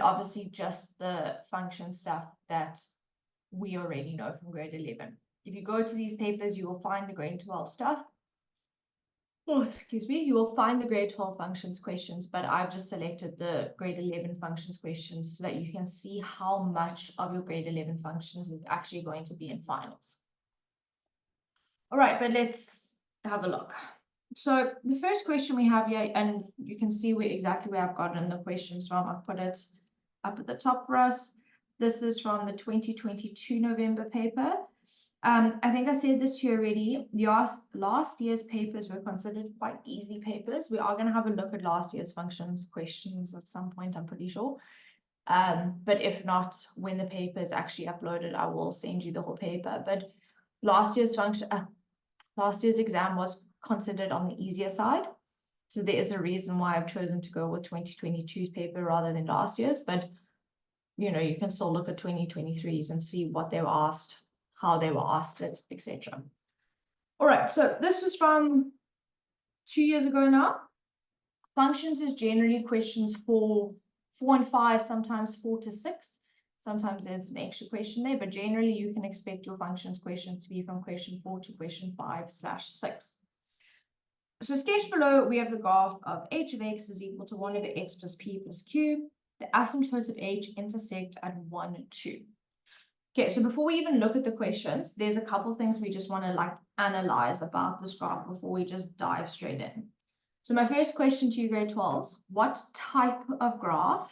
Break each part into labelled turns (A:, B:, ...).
A: obviously just the function stuff that we already know from grade 11. If you go to these papers, you will find the grade 12 stuff. Oh, excuse me, you will find the grade 12 functions questions, but I've just selected the grade 11 functions questions so that you can see how much of your grade 11 functions is actually going to be in finals. All right, but let's have a look. So the first question we have here, and you can see exactly where I've gotten the questions from. I've put it up at the top for us. This is from the 2022 November paper. I think I said this to you already. Last year's papers were considered quite easy papers. We are going to have a look at last year's functions questions at some point, I'm pretty sure. But if not, when the paper is actually uploaded, I will send you the whole paper. But last year's exam was considered on the easier side. So there is a reason why I've chosen to go with 2022's paper rather than last year's. But, you know, you can still look at 2023's and see what they were asked, how they were asked it, etc. All right, so this was from 2 years ago now. Functions is generally questions 4 and 5, sometimes 4 to 6. Sometimes there's an extra question there, but generally you can expect your functions questions to be from question 4 to question 5/6. So sketched below, we have the graph of h of x is equal to 1 over x plus p plus q. The asymptotes of h intersect at 1 and 2. Okay, so before we even look at the questions, there's a couple things we just want to analyze about this graph before we just dive straight in. So my first question to you, grade 12s, what type of graph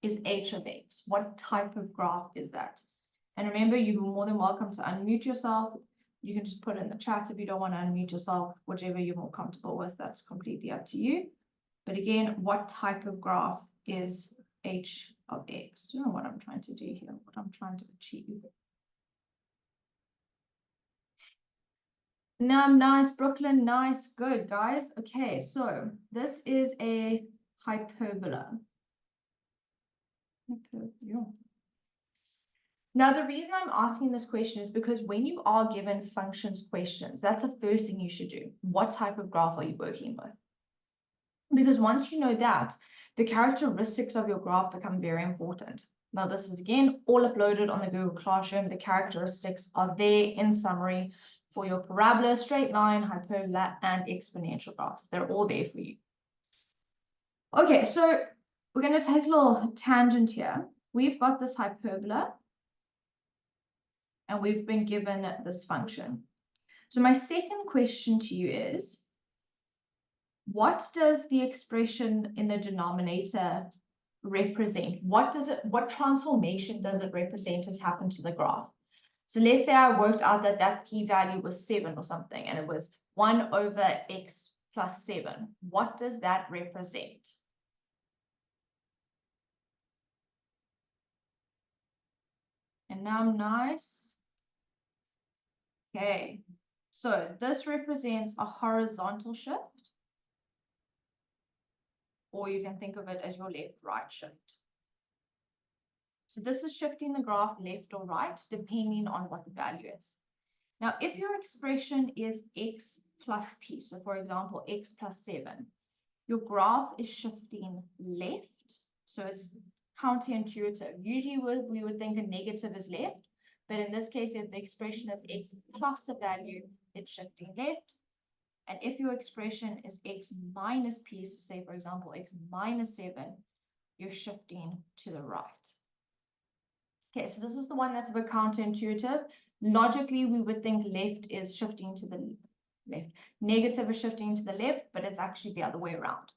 A: is h of x? What type of graph is that? And remember, you're more than welcome to unmute yourself. You can just put it in the chat if you don't want to unmute yourself, whichever you're more comfortable with, that's completely up to you. But again, what type of graph is h of x? Do you know what I'm trying to do here? What I'm trying to achieve? Nice, Brooklyn, nice, good, guys. Okay, so this is a hyperbola. Now, the reason I'm asking this question is because when you are given functions questions, that's the first thing you should do. What type of graph are you working with? Because once you know that, the characteristics of your graph become very important. Now, this is, again, all uploaded on the Google Classroom. The characteristics are there in summary for your parabola, straight line, hyperbola, and exponential graphs. They're all there for you. Okay, so we're going to take a little tangent here. We've got this hyperbola, and we've been given this function. So my second question to you is, what does the expression in the denominator represent? What transformation does it represent as happened to the graph? So let's say I worked out that that p-value was 7 or something, and it was 1 over x plus 7. What does that represent? And now I'm nice. Okay, so this represents a horizontal shift, or you can think of it as your left-right shift. So this is shifting the graph left or right, depending on what the value is. Now, if your expression is x plus p, so for example, x plus 7, your graph is shifting left, so it's counterintuitive. Usually we would think a negative is left, but in this case, if the expression is x plus a value, it's shifting left. And if your expression is x minus p, so say, for example, x minus 7, you're shifting to the right. Okay, so this is the one that's a bit counterintuitive. Logically, we would think left is shifting to the left. Negative is shifting to the left, but it's actually the other way around.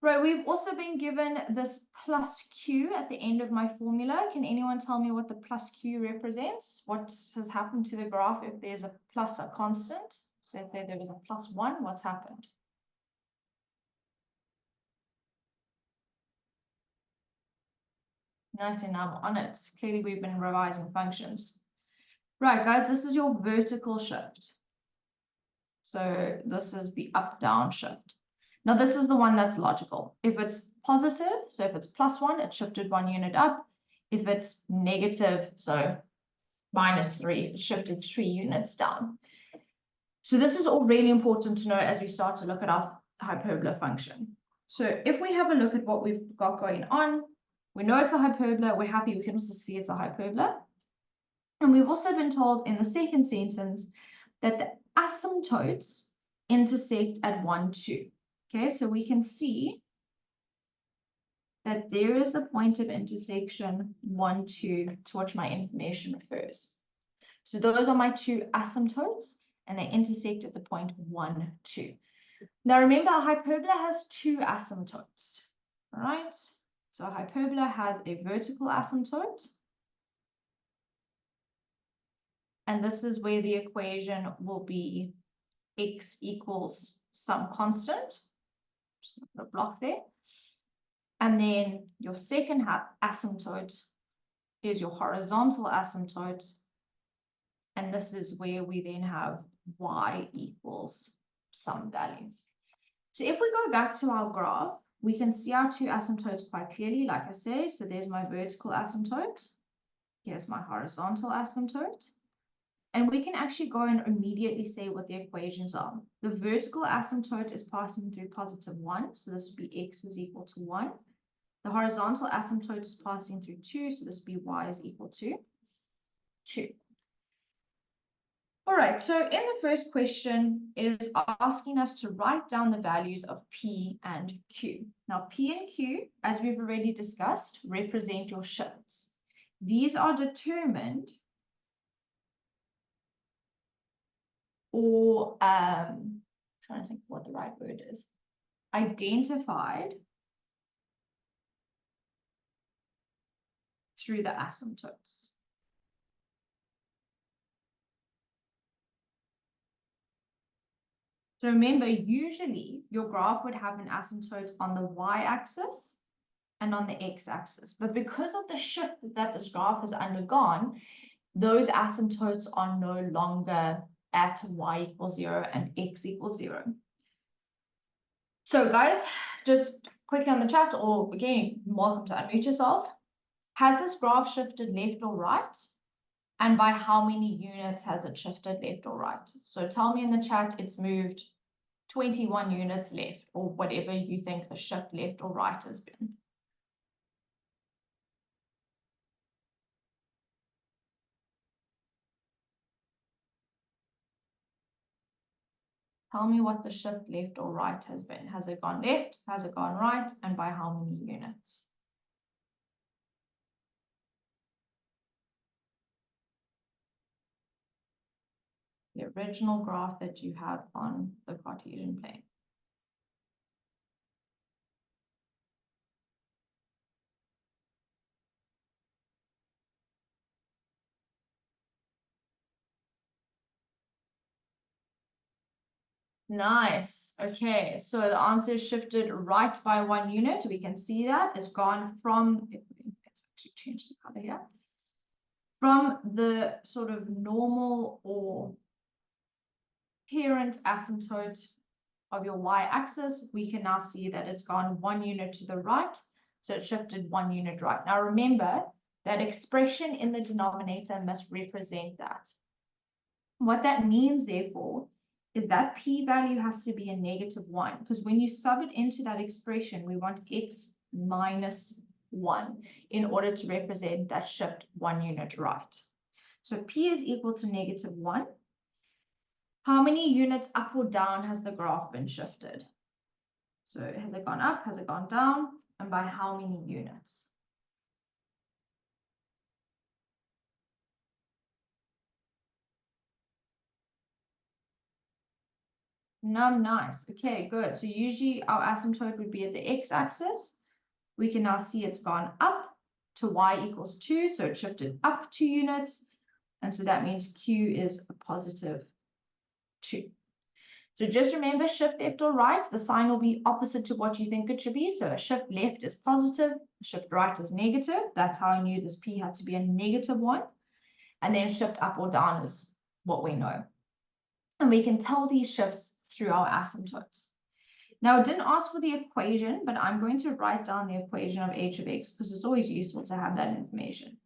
A: Right, we've also been given this plus q at the end of my formula. Can anyone tell me what the plus q represents? What has happened to the graph if there's a plus, a constant? So let's say there was a plus 1, what's happened? Nice, and I'm on it. Clearly, we've been revising functions. Right, guys, this is your vertical shift. So this is the up-down shift. Now, this is the one that's logical. If it's positive, so if it's plus 1, it shifted 1 unit up. If it's negative, so minus 3, it shifted 3 units down. So this is all really important to know as we start to look at our hyperbola function. So if we have a look at what we've got going on, we know it's a hyperbola. We're happy. We can also see it's a hyperbola. And we've also been told in the second sentence that the asymptotes intersect at 1, 2. Okay, so we can see that there is the point of intersection 1, 2 to which my information refers. So those are my two asymptotes, and they intersect at the point 1, 2. Now remember, a hyperbola has two asymptotes, all right? So a hyperbola has a vertical asymptote, and this is where the equation will be x equals some constant. Just put a block there. And then your second asymptote is your horizontal asymptote. And this is where we then have y equals some value. So if we go back to our graph, we can see our two asymptotes quite clearly, like I say. So there's my vertical asymptote. Here's my horizontal asymptote. And we can actually go and immediately say what the equations are. The vertical asymptote is passing through positive 1. So this would be x is equal to 1. The horizontal asymptote is passing through 2. So this would be y is equal to 2. All right, so in the first question, it is asking us to write down the values of P and Q. Now, P and Q, as we've already discussed, represent your shifts. These are determined or, trying to think what the right word is, identified through the asymptotes. So remember, usually your graph would have an asymptote on the y-axis and on the x-axis. But because of the shift that this graph has undergone, those asymptotes are no longer at y equals 0 and x equals 0. So guys, just quickly on the chat, or again, welcome to unmute yourself. Has this graph shifted left or right? And by how many units has it shifted left or right? So tell me in the chat it's moved 21 units left, or whatever you think the shift left or right has been. Tell me what the shift left or right has been. Has it gone left? Has it gone right? And by how many units? The original graph that you have on the Cartesian plane. Nice. Okay, so the answer is shifted right by 1 unit. We can see that it's gone from, let's actually change the color here, from the sort of normal or parent asymptote of your y-axis. We can now see that it's gone 1 unit to the right, so it shifted 1 unit right. Now remember, that expression in the denominator must represent that. What that means, therefore, is that p-value has to be a -1, because when you sub it into that expression, we want x minus 1 in order to represent that shift 1 unit right. So p is equal to -1. How many units up or down has the graph been shifted? So has it gone up? Has it gone down? And by how many units? Nice. Okay, good. So usually our asymptote would be at the x-axis. We can now see it's gone up to y equals 2. So it shifted up 2 units. And so that means q is a positive 2. So just remember, shift left or right, the sign will be opposite to what you think it should be. So a shift left is positive, shift right is negative. That's how I knew this p had to be a -1. And then shift up or down is what we know. And we can tell these shifts through our asymptotes. Now, it didn't ask for the equation, but I'm going to write down the equation of h of x because it's always useful to have that information.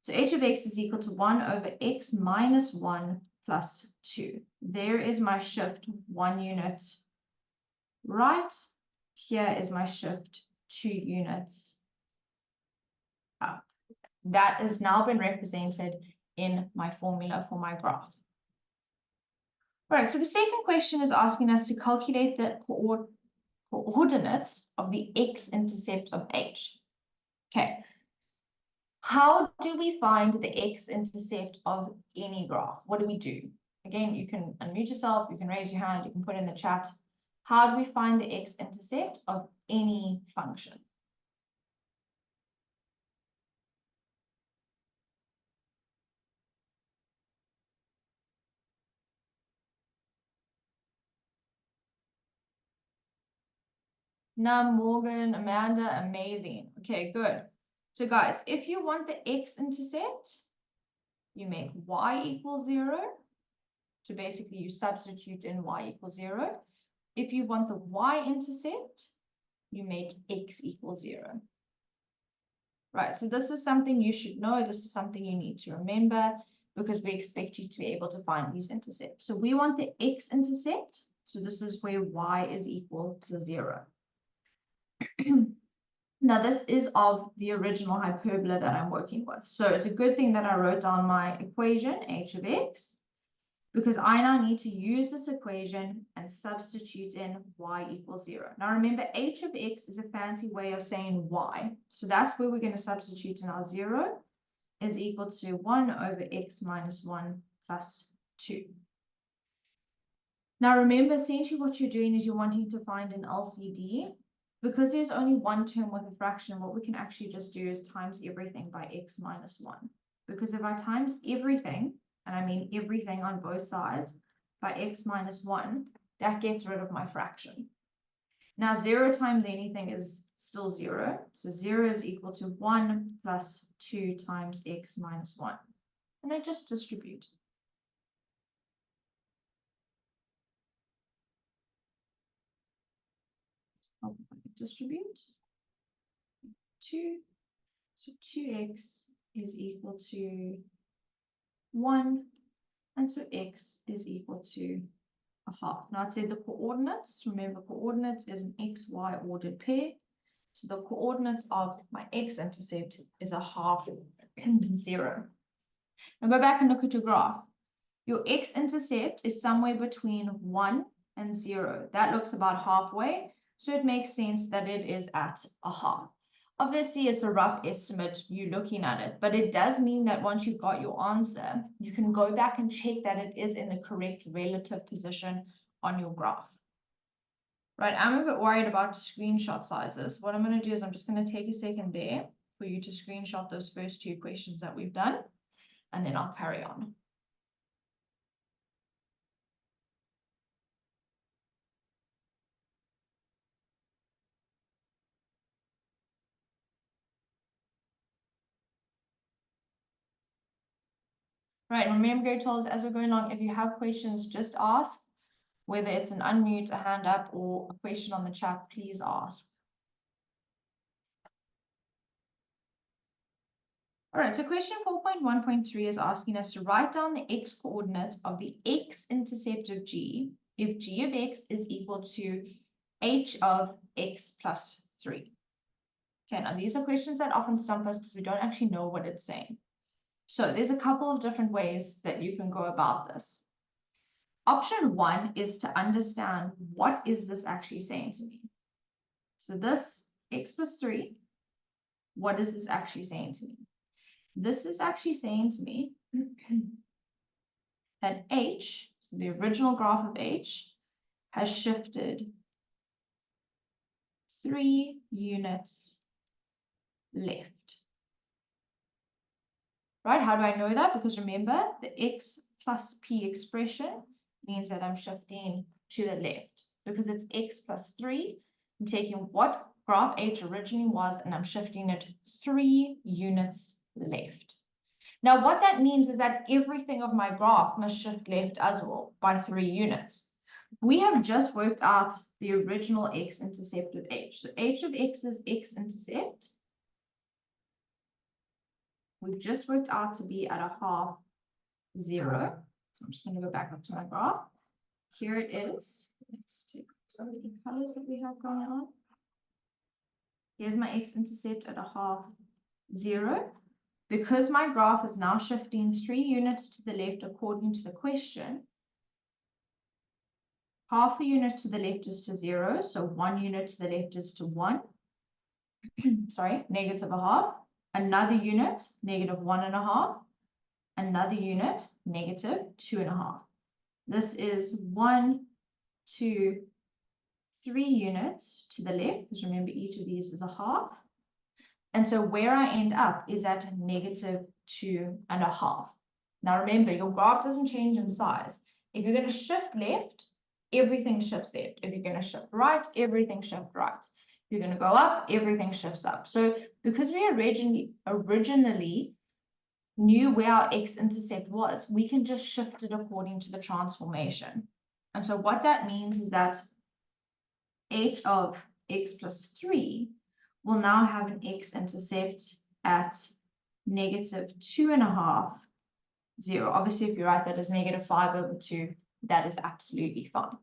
A: So h of x is equal to 1 over x minus 1 plus 2. There is my shift 1 unit right. here is my shift 2 units up. That has now been represented in my formula for my graph. All right, so the second question is asking us to calculate the coordinates of the x-intercept of h. Okay, how do we find the x-intercept of any graph? What do we do? Again, you can unmute yourself, you can raise your hand, you can put in the chat. How do we find the x-intercept of any function? Nam, Morgan, Amanda, amazing. Okay, good. So guys, if you want the x-intercept, you make y equals 0. So basically you substitute in y equals 0. If you want the y-intercept, you make x equals 0. Right, so this is something you should know. This is something you need to remember because we expect you to be able to find these intercepts. So we want the x-intercept. So this is where y is equal to 0. Now, this is of the original hyperbola that I'm working with. So it's a good thing that I wrote down my equation, h of x, because I now need to use this equation and substitute in y equals 0. Now, remember, h of x is a fancy way of saying y. So that's where we're going to substitute in our 0 is equal to 1 over x minus 1 plus 2. Now, remember, essentially what you're doing is you're wanting to find an LCD. Because there's only one term with a fraction, what we can actually just do is times everything by x minus 1. Because if I times everything, and I mean everything on both sides, by x minus 1, that gets rid of my fraction. Now, 0 times anything is still 0. So 0 is equal to 1 plus 2 times x minus 1. And I just distribute. I'll distribute 2. So 2x is equal to 1, and so x is equal to a half. Now, I'd say the coordinates, remember coordinates is an x, y ordered pair. So the coordinates of my x-intercept is a half and 0. Now go back and look at your graph. Your x-intercept is somewhere between 1 and 0. That looks about halfway, so it makes sense that it is at a half. Obviously, it's a rough estimate, you looking at it, but it does mean that once you've got your answer, you can go back and check that it is in the correct relative position on your graph. Right, I'm a bit worried about screenshot sizes. What I'm going to do is I'm just going to take a second there for you to screenshot those first 2 questions that we've done, and then I'll carry on. Right, and remember, Gary told us as we're going along, if you have questions, just ask. Whether it's an unmute, a hand up, or a question on the chat, please ask. All right, so question 4.1.3 is asking us to write down the x-coordinate of the x-intercept of g if g of x is equal to h of x plus 3. Okay, now these are questions that often stump us because we don't actually know what it's saying. So there's a couple of different ways that you can go about this. Option 1 is to understand what is this actually saying to me. So this x plus 3, what is this actually saying to me? This is actually saying to me that h, the original graph of h, has shifted 3 units left. Right, how do I know that? Because remember, the x plus p expression means that I'm shifting to the left. Because it's x plus 3, I'm taking what graph h originally was and I'm shifting it 3 units left. Now, what that means is that everything of my graph must shift left as well by 3 units. We have just worked out the original x-intercept of h. So h of x is x-intercept. We've just worked out to be at a half 0. So I'm just going to go back up to my graph. Here it is. Let's take some of the colors that we have going on. Here's my x-intercept at 1/2, 0. Because my graph is now shifting 3 units to the left according to the question, 1/2 a unit to the left is to 0, so 1 unit to the left is to 1. Sorry, -1/2. Another unit, -1.5. Another unit, -2.5. This is 1, 2, 3 units to the left, because remember each of these is a half. And so where I end up is at -2.5. Now remember, your graph doesn't change in size. If you're going to shift left, everything shifts left. If you're going to shift right, everything shifts right. If you're going to go up, everything shifts up. So because we originally knew where our x-intercept was, we can just shift it according to the transformation. And so what that means is that h of x plus 3 will now have an x-intercept at -2.5, 0. Obviously, if you write that as -5/2, that is absolutely fine.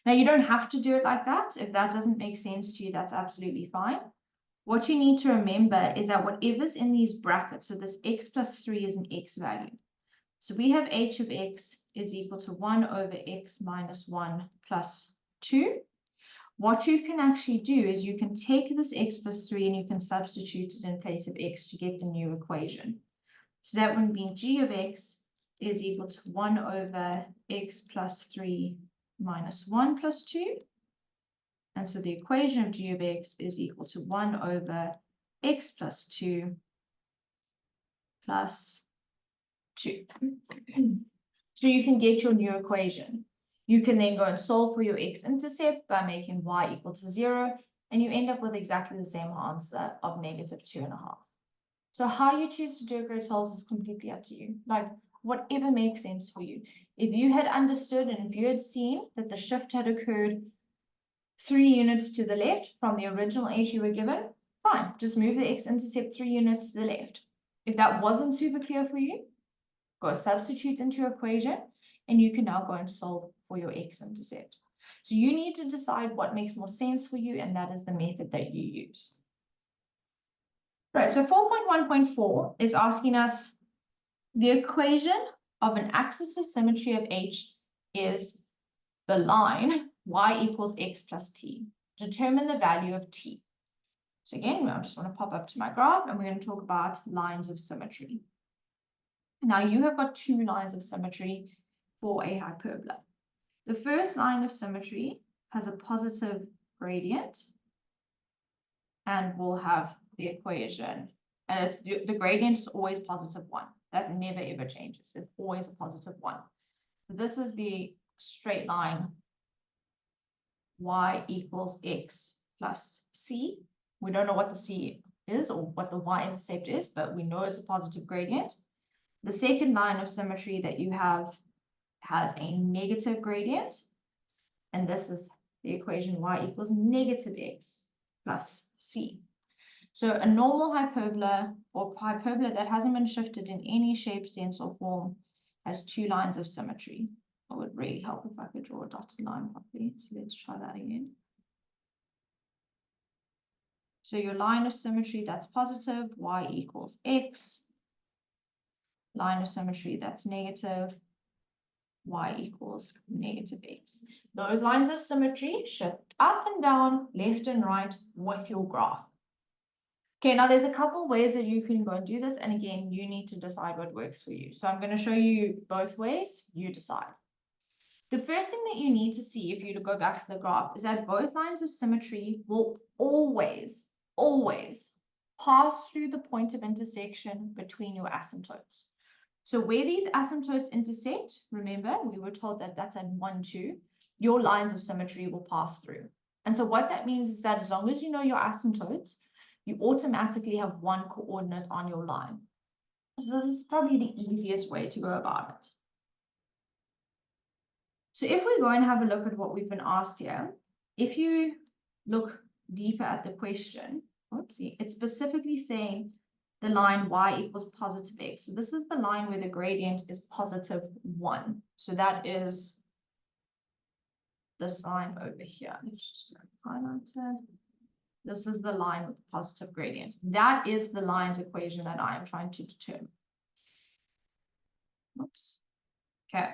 A: Now, you don't have to do it like that. If that doesn't make sense to you, that's absolutely fine. What you need to remember is that whatever's in these brackets, so this x plus 3 is an x value. So we have h of x is equal to 1/x minus 1 plus 2. What you can actually do is you can take this x plus 3 and you can substitute it in place of x to get the new equation. So that would mean g of x is equal to 1/x plus 3 minus 1 plus 2. And so the equation of g of x is equal to 1/x plus 2 plus 2. So you can get your new equation. You can then go and solve for your x-intercept by making y equal to 0, and you end up with exactly the same answer of -2.5. So how you choose to do a grade 12 is completely up to you. Like, whatever makes sense for you. If you had understood and if you had seen that the shift had occurred 3 units to the left from the original h you were given, fine, just move the x-intercept 3 units to the left. If that wasn't super clear for you, go substitute into your equation, and you can now go and solve for your x-intercept. So you need to decide what makes more sense for you, and that is the method that you use. Right, so 4.1.4 is asking us the equation of an axis of symmetry of h is the line y equals x plus t. Determine the value of t. So again, I just want to pop up to my graph, and we're going to talk about lines of symmetry. Now you have got 2 lines of symmetry for a hyperbola. The first line of symmetry has a positive gradient and will have the equation, and the gradient is always +1. That never ever changes. It's always a +1. So this is the straight line y equals x plus c. We don't know what the c is or what the y-intercept is, but we know it's a positive gradient. The second line of symmetry that you have has a negative gradient, and this is the equation y equals -x plus c. So a normal hyperbola, or hyperbola that hasn't been shifted in any shape, sense, or form, has 2 lines of symmetry. It would really help if I could draw a dotted line properly. So let's try that again. So your line of symmetry that's positive, y equals x. Line of symmetry that's negative, y equals -x. Those lines of symmetry shift up and down, left and right with your graph. Okay, now there's a couple ways that you can go and do this, and again, you need to decide what works for you. So I'm going to show you both ways, you decide. The first thing that you need to see if you go back to the graph is that both lines of symmetry will always pass through the point of intersection between your asymptotes. So where these asymptotes intersect, remember, we were told that that's at 1, 2, your lines of symmetry will pass through. And so what that means is that as long as you know your asymptotes, you automatically have one coordinate on your line. So this is probably the easiest way to go about it. So if we go and have a look at what we've been asked here, if you look deeper at the question, oopsie, it's specifically saying the line y equals +x. So this is the line where the gradient is +1. So that is the sign over here. Let's just highlight it. This is the line with the positive gradient. That is the line's equation that I am trying to determine. Oops. Okay.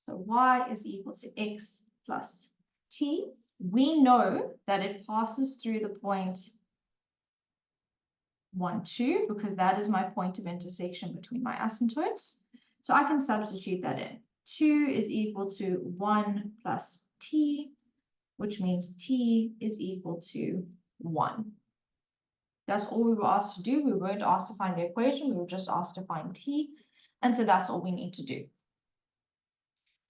A: So y is equal to x plus t. We know that it passes through the point 1, 2, because that is my point of intersection between my asymptotes. So I can substitute that in. 2 is equal to 1 plus t, which means t is equal to 1. That's all we were asked to do. We weren't asked to find the equation. We were just asked to find t. And so that's all we need to do.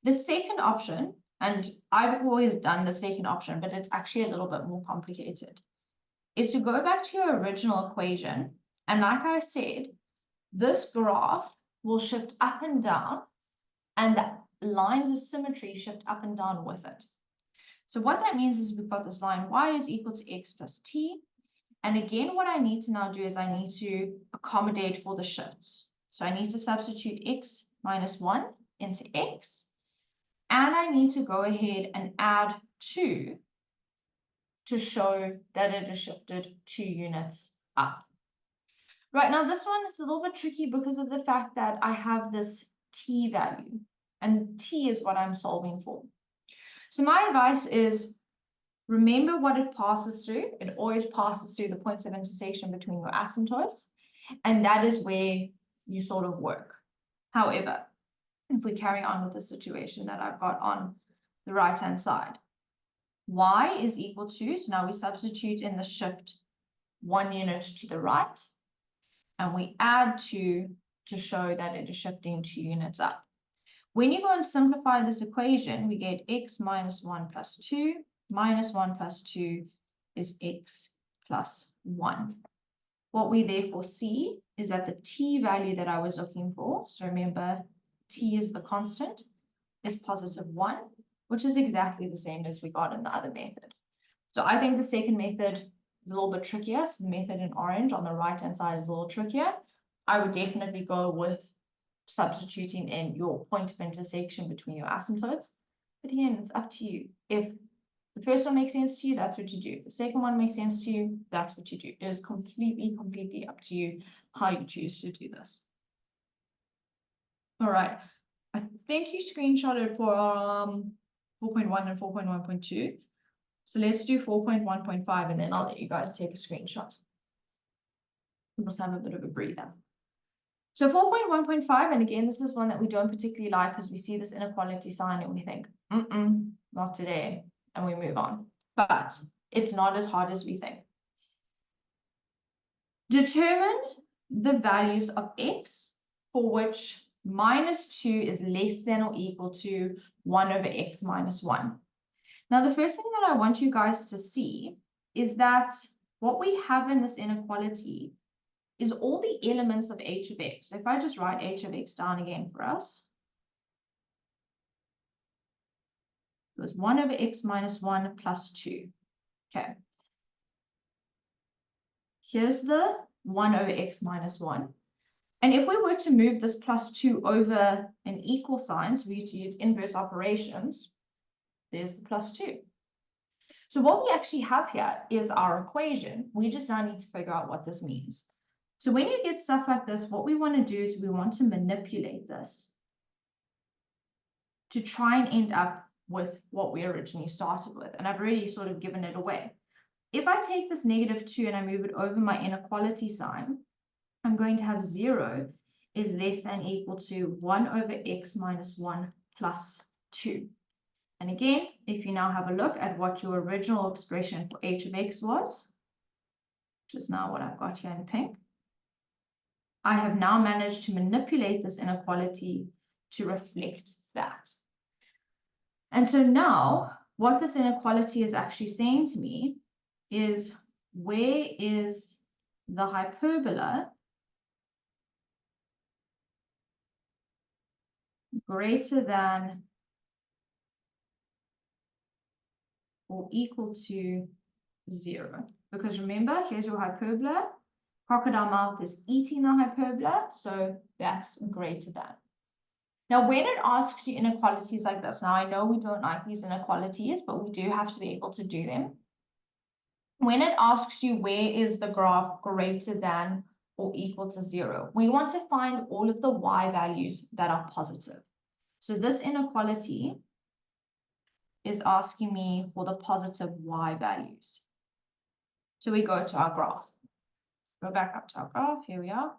A: The second option, and I've always done the second option, but it's actually a little bit more complicated, is to go back to your original equation. And like I said, this graph will shift up and down, and the lines of symmetry shift up and down with it. So what that means is we've got this line y is equal to x plus t. And again, what I need to now do is I need to accommodate for the shifts. So I need to substitute x minus 1 into x. And I need to go ahead and add 2 to show that it is shifted 2 units up. Right, now this one is a little bit tricky because of the fact that I have this t value, and t is what I'm solving for. So my advice is, remember what it passes through. It always passes through the points of intersection between your asymptotes, and that is where you sort of work. However, if we carry on with the situation that I've got on the right-hand side, y is equal to, so now we substitute in the shift 1 unit to the right, and we add 2 to show that it is shifting 2 units up. When you go and simplify this equation, we get x minus 1 plus 2, minus 1 plus 2 is x plus 1. What we therefore see is that the t value that I was looking for, so remember, t is the constant, is positive 1, which is exactly the same as we got in the other method. So I think the second method is a little bit trickier. So the method in orange on the right-hand side is a little trickier. I would definitely go with substituting in your point of intersection between your asymptotes. But again, it's up to you. If the first one makes sense to you, that's what you do. The second one makes sense to you, that's what you do. It is completely up to you how you choose to do this. All right. I think you screenshotted for 4.1 and 4.1.2. So let's do 4.1.5 and then I'll let you guys take a screenshot. We'll just have a bit of a breather. So 4.1.5, and again, this is one that we don't particularly like because we see this inequality sign and we think, not today, and we move on. But it's not as hard as we think. Determine the values of x for which minus 2 is less than or equal to 1 over x minus 1. Now, the first thing that I want you guys to see is that what we have in this inequality is all the elements of h of x. So if I just write h of x down again for us, it was 1 over x minus 1 plus 2. Okay. Here's the 1 over x minus 1. And if we were to move this plus 2 over an equal sign, so we need to use inverse operations, there's the plus 2. So what we actually have here is our equation. We just now need to figure out what this means. So when you get stuff like this, what we want to do is we want to manipulate this to try and end up with what we originally started with. And I've already sort of given it away. If I take this negative 2 and I move it over my inequality sign, I'm going to have 0 is less than or equal to 1 over x minus 1 plus 2. And again, if you now have a look at what your original expression for h of x was, which is now what I've got here in pink, I have now managed to manipulate this inequality to reflect that. And so now what this inequality is actually saying to me is, where is the hyperbola greater than or equal to 0? Because remember, here's your hyperbola. Crocodile mouth is eating the hyperbola, so that's greater than. Now, when it asks you inequalities like this, now I know we don't like these inequalities, but we do have to be able to do them. when it asks you where is the graph greater than or equal to 0, we want to find all of the y values that are positive. So this inequality is asking me for the positive y values. So we go to our graph. Go back up to our graph. Here we are.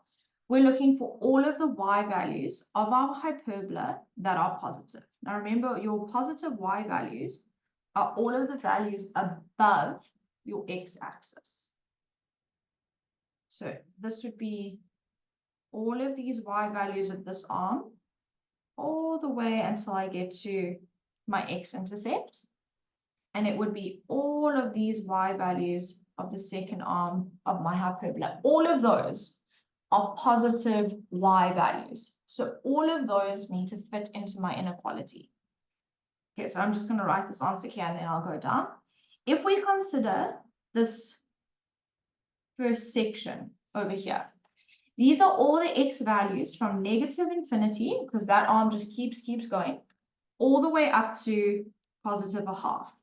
A: We're looking for all of the y values of our hyperbola that are positive. Now remember, your positive y values are all of the values above your x-axis. So this would be all of these y values of this arm all the way until I get to my x-intercept. And it would be all of these y values of the second arm of my hyperbola. All of those are positive y values. So all of those need to fit into my inequality. Okay, so I'm just going to write this answer here and then I'll go down. If we consider this first section over here, these are all the x values from negative infinity, because that arm just keeps going, all the way up to positive a half.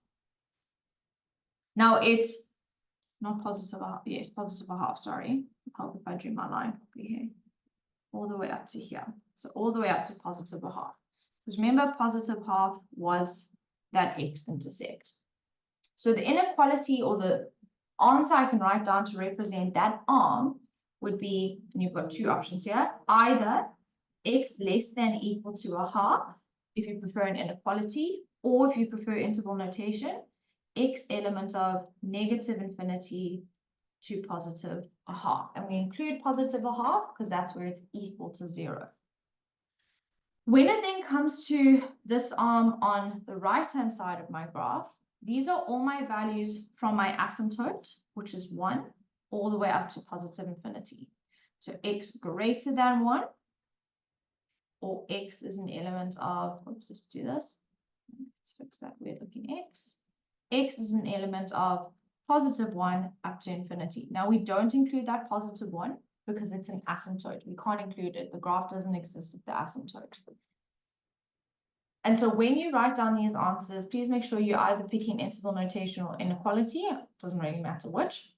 A: Now it's not positive a half, yes, positive a half, sorry. I'll help if I drew my line properly here. All the way up to here. So all the way up to positive a half. Because remember, positive half was that x-intercept. So the inequality, or the answer I can write down to represent that arm, would be, and you've got two options here, either x less than equal to a half, if you prefer an inequality, or if you prefer interval notation, x element of negative infinity to positive a half. And we include positive a half because that's where it's equal to 0. When it then comes to this arm on the right-hand side of my graph, these are all my values from my asymptote, which is 1, all the way up to positive infinity. So x greater than 1, or x is an element of, oops, let's do this. Let's fix that weird looking x. X is an element of positive 1 up to infinity. Now we don't include that positive 1 because it's an asymptote. We can't include it. The graph doesn't exist at the asymptote. And so when you write down these answers, please make sure you're either picking interval notation or inequality. It doesn't really matter which.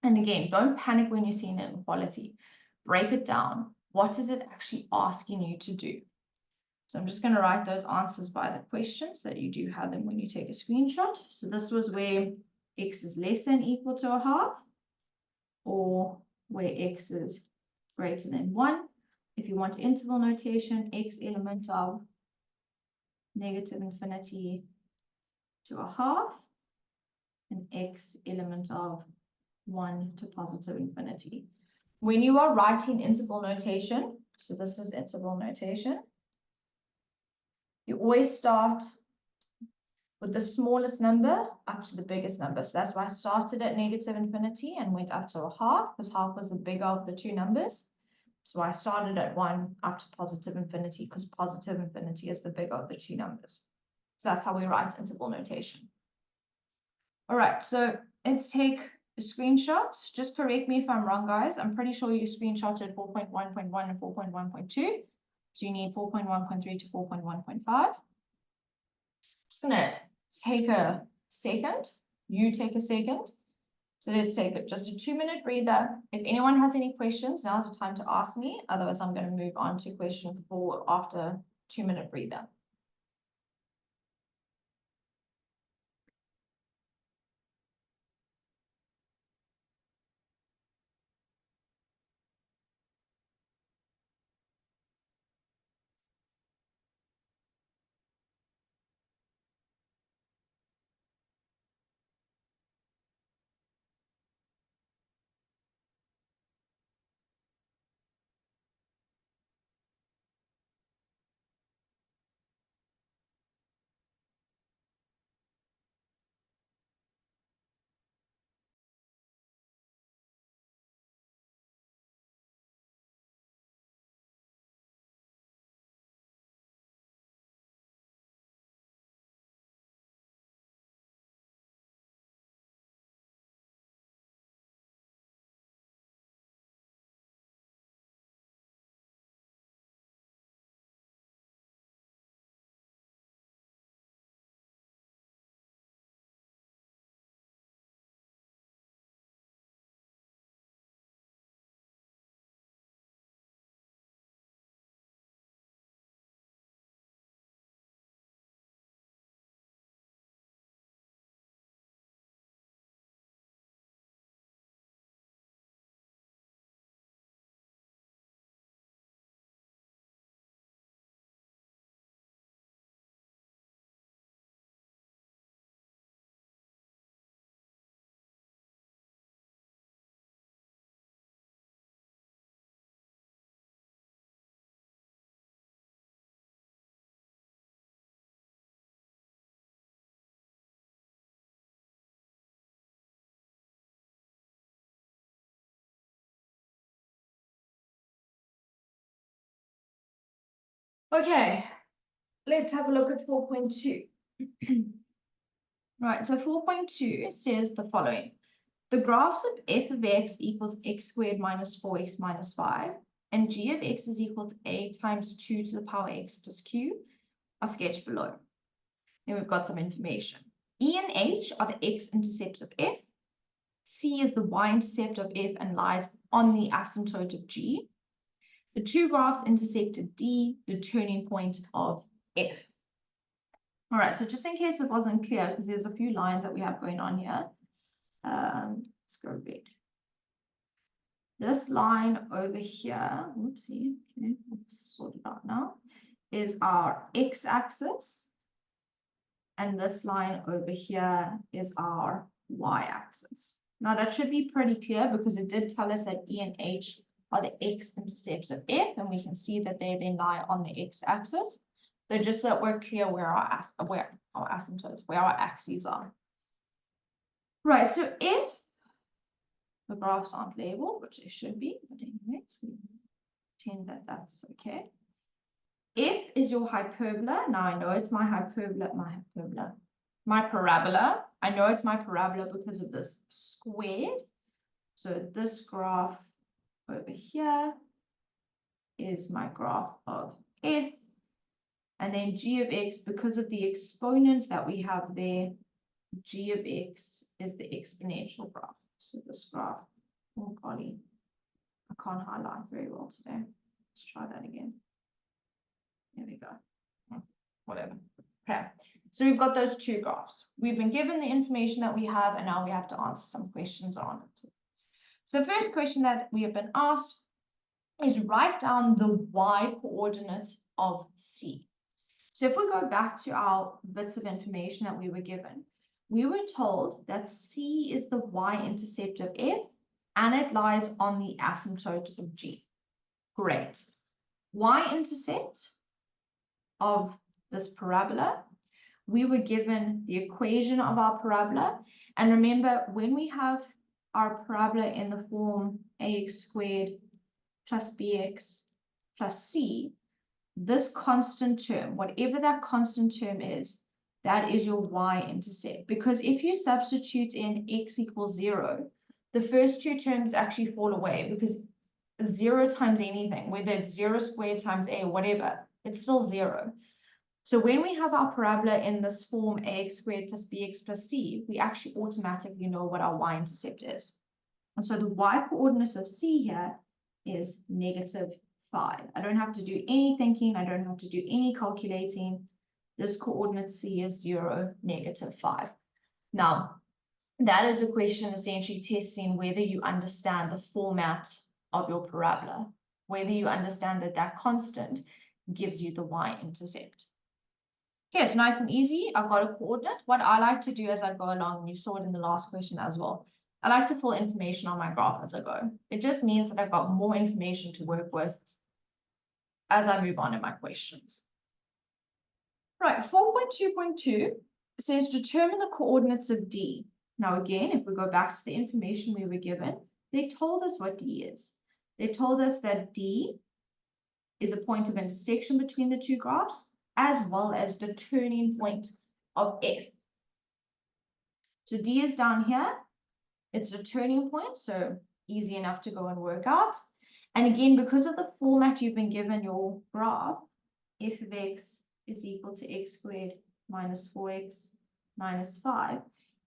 A: And again, don't panic when you see an inequality. Break it down. What is it actually asking you to do? So I'm just going to write those answers by the question so that you do have them when you take a screenshot. So this was where x is less than equal to a half, or where x is greater than 1. If you want interval notation, x element of negative infinity to a half, and x element of 1 to positive infinity. When you are writing interval notation, so this is interval notation, you always start with the smallest number up to the biggest number. So that's why I started at negative infinity and went up to a half, because half was the bigger of the two numbers. So I started at 1 up to positive infinity, because positive infinity is the bigger of the two numbers. So that's how we write interval notation. All right, so let's take a screenshot. Just correct me if I'm wrong, guys. I'm pretty sure you screenshotted 4.1.1 and 4.1.2. So you need 4.1.3 to 4.1.5. Just gonna take a second. You take a second. So let's take it just a 2-minute breather. If anyone has any questions, now's the time to ask me. Otherwise, I'm going to move on to question 4 after 2-minute breather. Okay, let's have a look at 4.2. Right, so 4.2 says the following. The graphs of f of x equals x squared minus 4x minus 5 and g of x is equal to a times 2 to the power x plus q are sketched below. Then we've got some information. E and h are the x-intercepts of f. C is the y-intercept of f and lies on the asymptote of g. The two graphs intersect at D, the turning point of F. All right, so just in case it wasn't clear, because there's a few lines that we have going on here. Let's go red. This line over here, whoopsie, okay, let's sort it out now, is our x-axis. And this line over here is our y-axis. Now that should be pretty clear because it did tell us that E and H are the x-intercepts of F, and we can see that they then lie on the x-axis. So just so that we're clear where our asymptotes, where our axes are. Right, so if the graphs aren't labeled, which they should be, but anyways, we pretend that that's okay. F is your hyperbola. Now I know it's my parabola. I know it's my parabola because of this squared. So this graph over here is my graph of f. And then g of x, because of the exponent that we have there, g of x is the exponential graph. So this graph, oh golly, I can't highlight very well today. Let's try that again. There we go. Whatever. Okay. So we've got those two graphs. We've been given the information that we have, and now we have to answer some questions on it. The first question that we have been asked is write down the y coordinate of C. So if we go back to our bits of information that we were given, we were told that C is the y-intercept of F, and it lies on the asymptote of G. Great. Y-intercept of this parabola, we were given the equation of our parabola. And remember, when we have our parabola in the form ax squared plus bx plus c, this constant term, whatever that constant term is, that is your y-intercept. Because if you substitute in x equals 0, the first two terms actually fall away because 0 times anything, whether it's 0 squared times a, whatever, it's still 0. So when we have our parabola in this form ax squared plus bx plus c, we actually automatically know what our y-intercept is. And so the y-coordinate of c here is -5. I don't have to do any thinking. I don't have to do any calculating. This coordinate c is 0, -5. Now, that is a question essentially testing whether you understand the format of your parabola, whether you understand that that constant gives you the y-intercept. Okay, it's nice and easy. I've got a coordinate. What I like to do as I go along, and you saw it in the last question as well, I like to fill information on my graph as I go. It just means that I've got more information to work with as I move on in my questions. Right, 4.2.2 says determine the coordinates of D. Now again, if we go back to the information we were given, they told us what D is. They told us that D is a point of intersection between the two graphs, as well as the turning point of F. So D is down here. It's the turning point, so easy enough to go and work out. And again, because of the format you've been given your graph, f of x is equal to x squared minus 4x minus 5,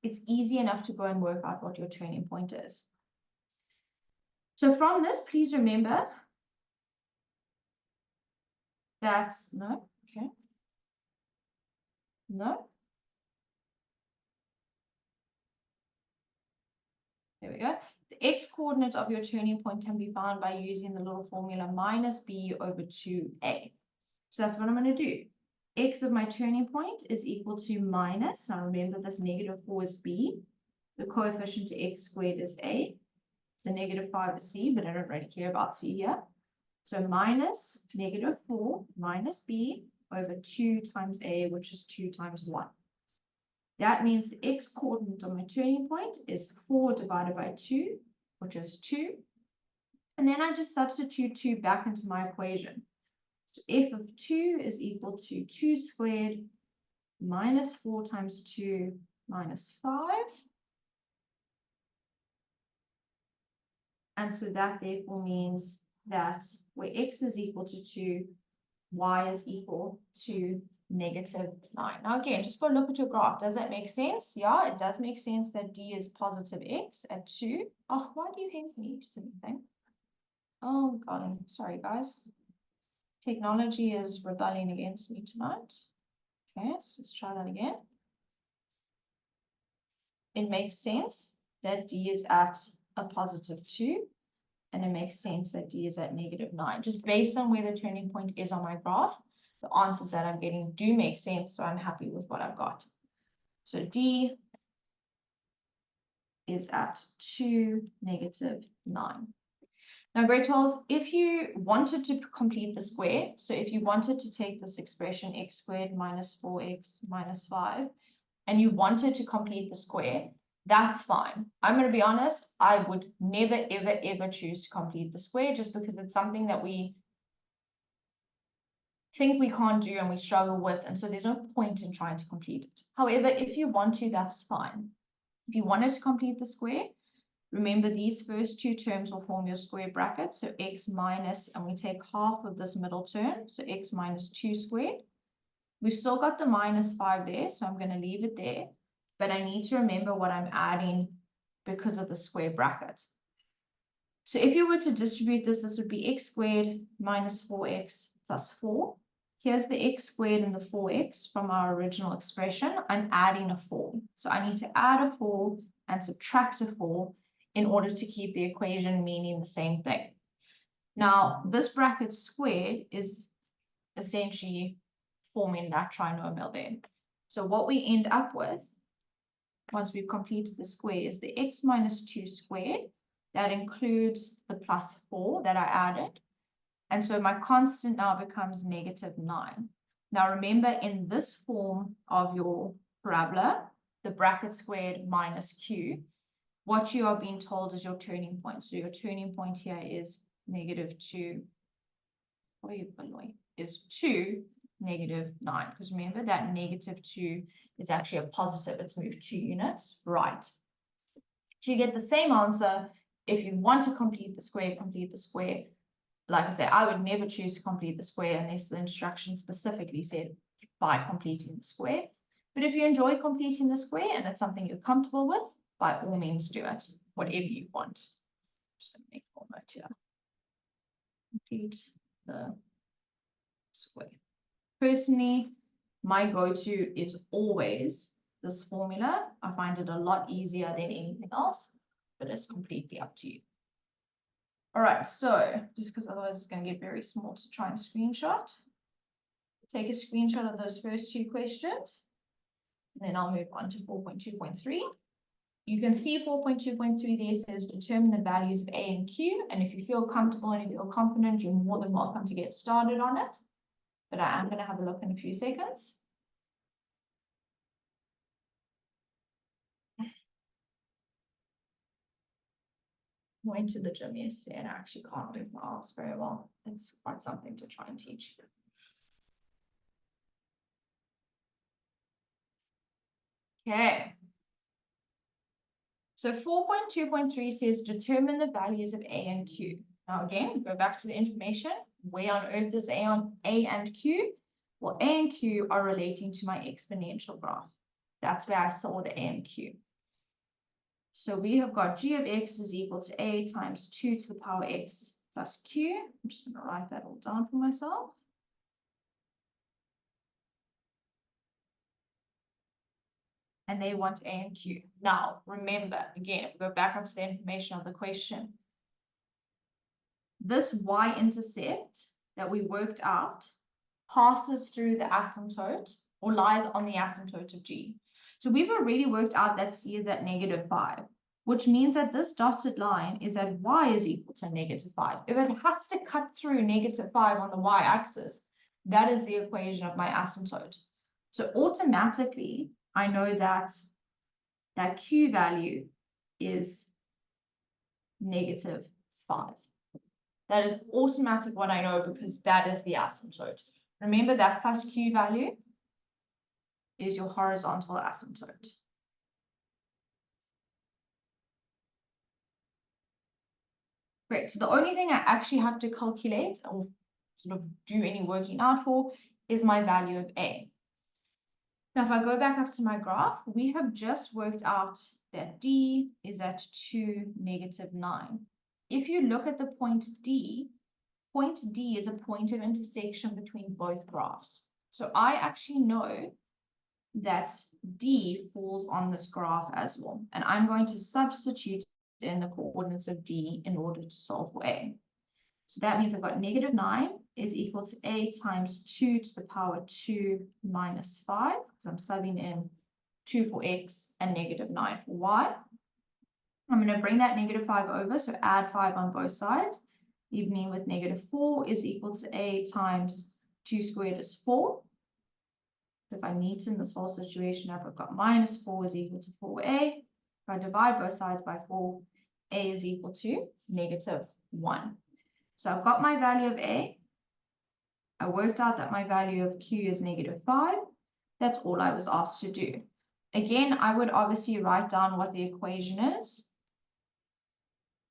A: it's easy enough to go and work out what your turning point is. So from this, please remember that, no, okay, no. There we go. The x-coordinate of your turning point can be found by using the little formula minus b over 2a. So that's what I'm going to do. X of my turning point is equal to minus, now remember this -4 is b, the coefficient to x squared is a, the -5 is c, but I don't really care about c here. So minus -4 minus b over 2 times a, which is 2 times 1. That means the x-coordinate of my turning point is 4 divided by 2, which is 2. And then I just substitute 2 back into my equation. So f of 2 is equal to 2 squared minus 4 times 2 minus 5. And so that therefore means that where x is equal to 2, y is equal to negative 9. Now again, just go look at your graph. Does that make sense? Yeah, it does make sense that d is positive x at 2. Oh, why do you hate me, silly thing? Oh God, I'm sorry guys. Technology is rebelling against me tonight. Okay, so let's try that again. It makes sense that d is at a positive 2. And it makes sense that d is at negative 9. Just based on where the turning point is on my graph, the answers that I'm getting do make sense, so I'm happy with what I've got. So d is at 2, negative 9. Now, grade 12s, if you wanted to complete the square, so if you wanted to take this expression x squared minus 4x minus 5, and you wanted to complete the square, that's fine. I'm going to be honest, I would never, ever, ever choose to complete the square just because it's something that we think we can't do and we struggle with, and so there's no point in trying to complete it. However, if you want to, that's fine. If you wanted to complete the square, remember these first two terms will form your square bracket, so x minus, and we take half of this middle term, so x minus 2 squared. We've still got the minus 5 there, so I'm going to leave it there, but I need to remember what I'm adding because of the square bracket. So if you were to distribute this, this would be x squared minus 4x plus 4. Here's the x squared and the 4x from our original expression. I'm adding a 4. So I need to add a 4 and subtract a 4 in order to keep the equation meaning the same thing. Now, this bracket squared is essentially forming that trinomial there. So what we end up with, once we've completed the square, is the x minus 2 squared. That includes the plus 4 that I added. And so my constant now becomes negative 9. Now remember, in this form of your parabola, the bracket squared minus q, what you are being told is your turning point. So your turning point here is negative 2, is 2, negative 9. Because remember that negative 2 is actually a positive. It's moved 2 units, right? So you get the same answer. If you want to complete the square, complete the square. Like I said, I would never choose to complete the square unless the instruction specifically said by completing the square. But if you enjoy completing the square and it's something you're comfortable with, by all means do it, whatever you want. I'm just going to make more note here. Complete the square. Personally, my go-to is always this formula. I find it a lot easier than anything else, but it's completely up to you. All right, so just because otherwise it's going to get very small to try and screenshot. Take a screenshot of those first two questions. And then I'll move on to 4.2.3. You can see 4.2.3 there says determine the values of A and Q. And if you feel comfortable and if you feel confident, you're more than welcome to get started on it. But I am going to have a look in a few seconds. Went to the gym yesterday and I actually can't move my arms very well. It's quite something to try and teach. Okay. So 4.2.3 says determine the values of A and Q. Now again, go back to the information. Where on earth is A and Q? Well, A and Q are relating to my exponential graph. That's where I saw the A and Q. So we have got g of x is equal to a times 2 to the power x plus q. I'm just going to write that all down for myself. And they want a and q. Now, remember, again, if we go back up to the information of the question, this y-intercept that we worked out passes through the asymptote or lies on the asymptote of g. So we've already worked out that c is at negative 5, which means that this dotted line is at y is equal to negative 5. If it has to cut through negative 5 on the y-axis, that is the equation of my asymptote. So automatically, I know that that q value is negative 5. That is automatic what I know because that is the asymptote. Remember that plus Q value is your horizontal asymptote. Great, so the only thing I actually have to calculate or sort of do any working out for is my value of A. Now, if I go back up to my graph, we have just worked out that D is at 2, -9. If you look at the point D is a point of intersection between both graphs. So I actually know that D falls on this graph as well. And I'm going to substitute in the coordinates of D in order to solve for A. So that means I've got -9 is equal to A times 2 to the power 2 minus 5, because I'm subbing in 2 for X and -9 for Y. I'm going to bring that -5 over, so add 5 on both sides, leave me with -4 is equal to A times 2 squared is 4. So if I neaten this whole situation up, I've got -4 is equal to 4A. If I divide both sides by 4, A is equal to -1. So I've got my value of A. I worked out that my value of Q is -5. That's all I was asked to do. Again, I would obviously write down what the equation is,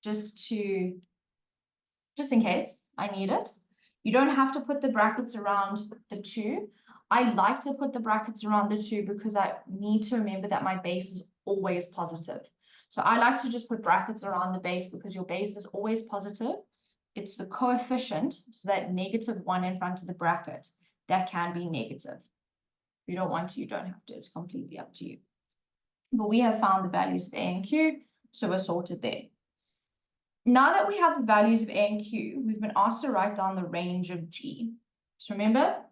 A: just in case I need it. You don't have to put the brackets around the 2. I like to put the brackets around the 2 because I need to remember that my base is always positive. So I like to just put brackets around the base because your base is always positive. It's the coefficient, so that -1 in front of the bracket, that can be negative. If you don't want to, you don't have to. It's completely up to you. But we have found the values of A and Q, so we're sorted there. Now that we have the values of A and Q, we've been asked to write down the range of G. So remember,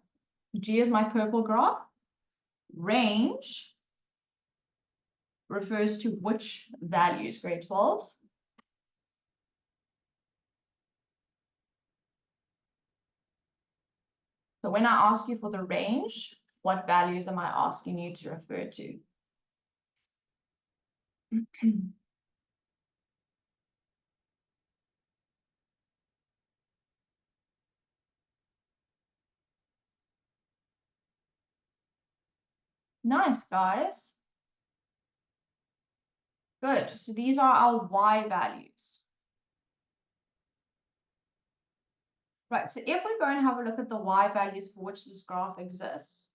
A: G is my purple graph. Range refers to which values, grade 12s? So when I ask you for the range, what values am I asking you to refer to? Nice, guys. Good. So these are our Y values. Right, so if we go and have a look at the Y values for which this graph exists,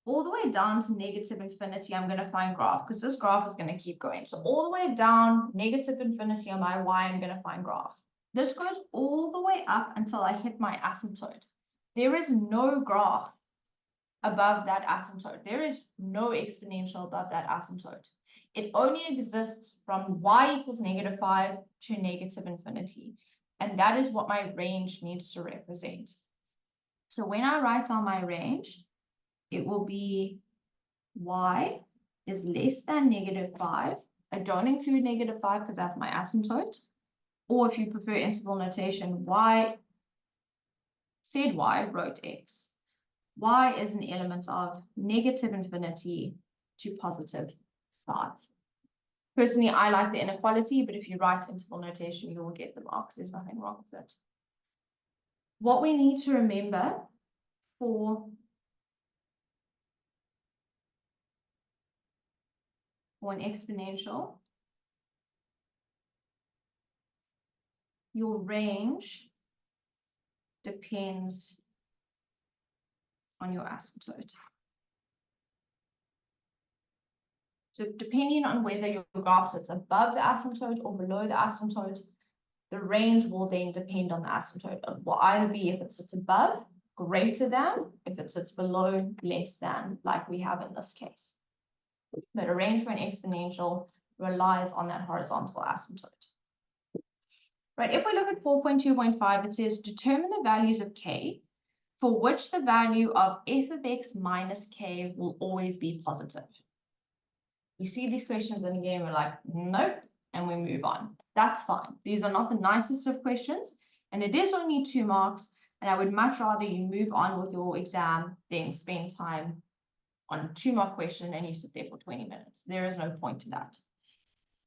A: all the way down to -infinity, I'm going to find graph, because this graph is going to keep going. So all the way down, -infinity on my Y, I'm going to find graph. This goes all the way up until I hit my asymptote. There is no graph above that asymptote. There is no exponential above that asymptote. It only exists from Y equals -5 to -infinity. And that is what my range needs to represent. So when I write down my range, it will be Y is less than -5. I don't include -5 because that's my asymptote. Or if you prefer interval notation, Y said Y wrote X. Y is an element of -infinity to +5. Personally, I like the inequality, but if you write interval notation, you will get the marks. There's nothing wrong with it. What we need to remember for an exponential, your range depends on your asymptote. So depending on whether your graph sits above the asymptote or below the asymptote, the range will then depend on the asymptote. It will either be if it sits above, greater than, if it sits below, less than, like we have in this case. But a range for an exponential relies on that horizontal asymptote. Right, if we look at 4.2.5, it says determine the values of k for which the value of f of x minus k will always be positive. We see these questions and again we're like, nope, and we move on. That's fine. These are not the nicest of questions, and it is only 2 marks, and I would much rather you move on with your exam than spend time on a 2-mark question and you sit there for 20 minutes. There is no point to that.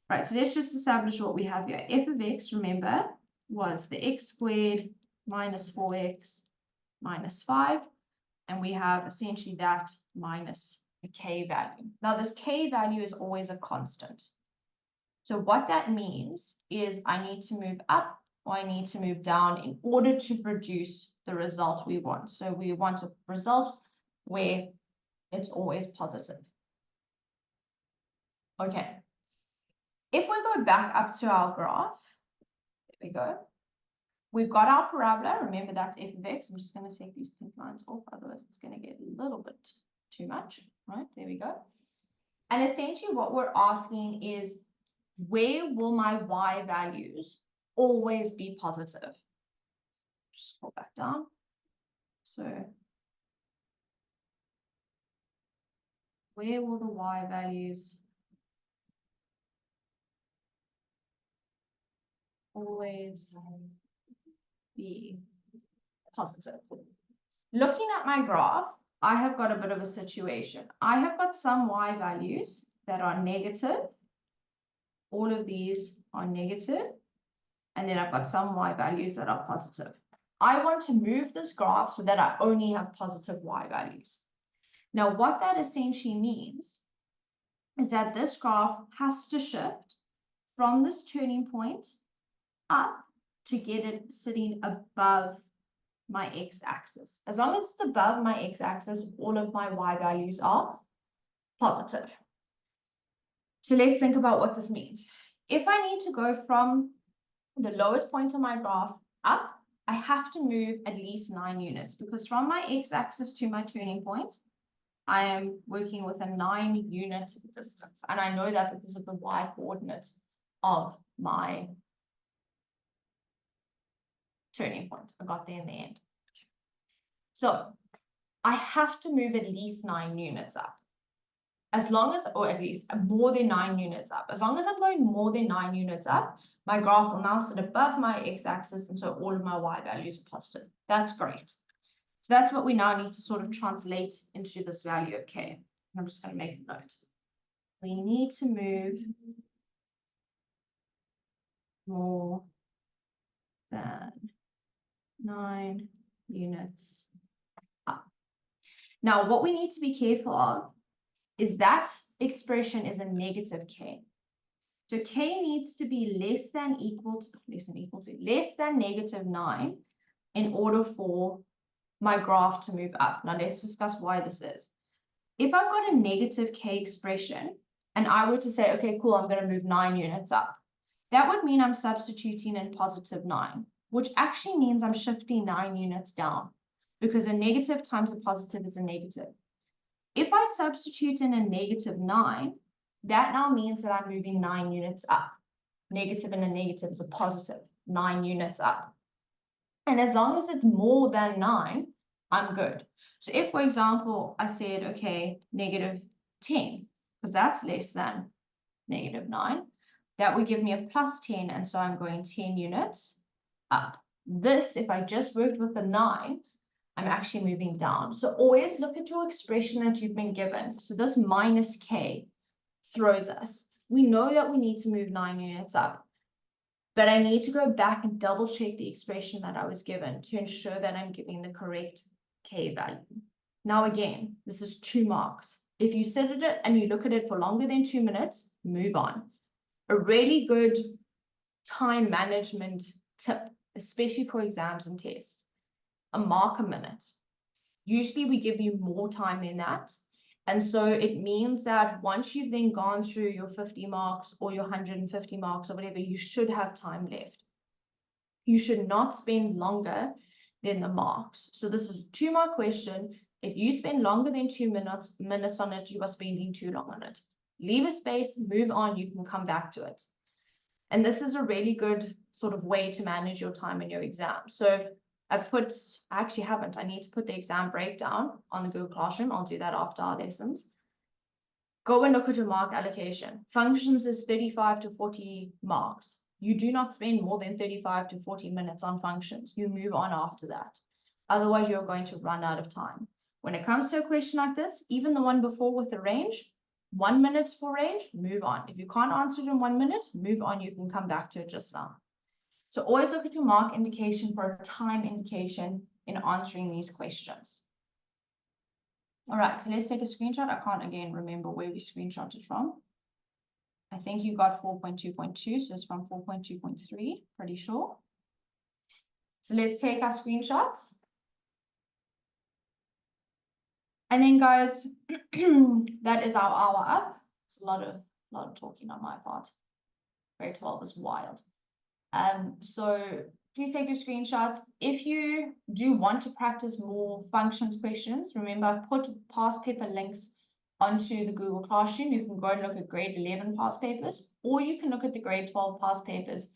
A: Right, so let's just establish what we have here. F of x, remember, was the x squared minus 4x minus 5. And we have essentially that minus a k value. Now, this k value is always a constant. So what that means is I need to move up or I need to move down in order to produce the result we want. So we want a result where it's always positive. Okay. If we go back up to our graph, there we go. We've got our parabola. Remember, that's f of x. I'm just going to take these pink lines off. Otherwise, it's going to get a little bit too much. Right, there we go. And essentially what we're asking is, where will my y values always be positive? Just scroll back down. So where will the y values always be positive? Looking at my graph, I have got a bit of a situation. I have got some y values that are negative. All of these are negative. And then I've got some y values that are positive. I want to move this graph so that I only have positive y values. Now, what that essentially means is that this graph has to shift from this turning point up to get it sitting above my x-axis. As long as it's above my x-axis, all of my y values are positive. So let's think about what this means. If I need to go from the lowest point of my graph up, I have to move at least 9 units, because from my x-axis to my turning point, I am working with a 9-unit distance. And I know that because of the y coordinate of my turning point. I got there in the end. So I have to move at least 9 units up. As long as, or at least more than 9 units up. As long as I'm going more than 9 units up, my graph will now sit above my x-axis, and so all of my y values are positive. That's great. So that's what we now need to sort of translate into this value of k. I'm just going to make a note. We need to move more than 9 units up. Now, what we need to be careful of is that expression is a negative k. So k needs to be less than negative 9 in order for my graph to move up. Now let's discuss why this is. If I've got a negative k expression and I were to say, okay, cool, I'm going to move 9 units up, that would mean I'm substituting in positive 9, which actually means I'm shifting 9 units down, because a negative times a positive is a negative. If I substitute in a negative 9, that now means that I'm moving 9 units up. Negative and a negative is a positive, 9 units up. And as long as it's more than 9, I'm good. So if, for example, I said, okay, negative 10, because that's less than negative 9, that would give me a plus 10, and so I'm going 10 units up. This, if I just worked with the 9, I'm actually moving down. So always look at your expression that you've been given. So this minus k throws us. We know that we need to move 9 units up, but I need to go back and double check the expression that I was given to ensure that I'm giving the correct k value. Now again, this is 2 marks. If you sit at it and you look at it for longer than 2 minutes, move on. A really good time management tip, especially for exams and tests, a mark a minute. Usually we give you more time than that. And so it means that once you've then gone through your 50 marks or your 150 marks or whatever, you should have time left. You should not spend longer than the marks. So this is a 2-mark question. If you spend longer than 2 minutes on it, you are spending too long on it. Leave a space, move on, you can come back to it. And this is a really good sort of way to manage your time in your exam. So I actually haven't. I need to put the exam breakdown on the Google Classroom. I'll do that after our lessons. Go and look at your mark allocation. Functions is 35 to 40 marks. You do not spend more than 35 to 40 minutes on functions. You move on after that. Otherwise, you're going to run out of time. When it comes to a question like this, even the one before with the range, 1 minute for range, move on. If you can't answer it in 1 minute, move on. You can come back to it just now. So always look at your mark indication for a time indication in answering these questions. All right, so let's take a screenshot. I can't again remember where we screenshotted from. I think you got 4.2.2, so it's from 4.2.3, pretty sure. So let's take our screenshots. And then guys, that is our hour up. It's a lot of talking on my part. Grade 12 is wild. So please take your screenshots. If you do want to practice more functions questions, remember I've put past paper links onto the Google Classroom. You can go and look at grade 11 past papers, or you can look at the grade 12 past papers.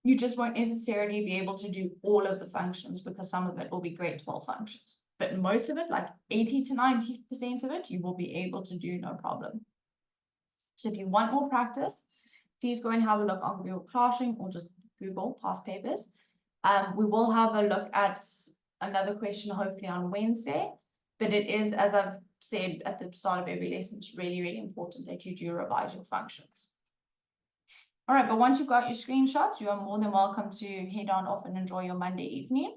A: You just won't necessarily be able to do all of the functions because some of it will be grade 12 functions. But most of it, like 80 to 90% of it, you will be able to do no problem. So if you want more practice, please go and have a look on Google Classroom or just Google past papers. We will have a look at another question hopefully on Wednesday, but it is, as I've said at the start of every lesson, it's really, really important that you do revise your functions. All right, but once you've got your screenshots, you are more than welcome to head on off and enjoy your Monday evening.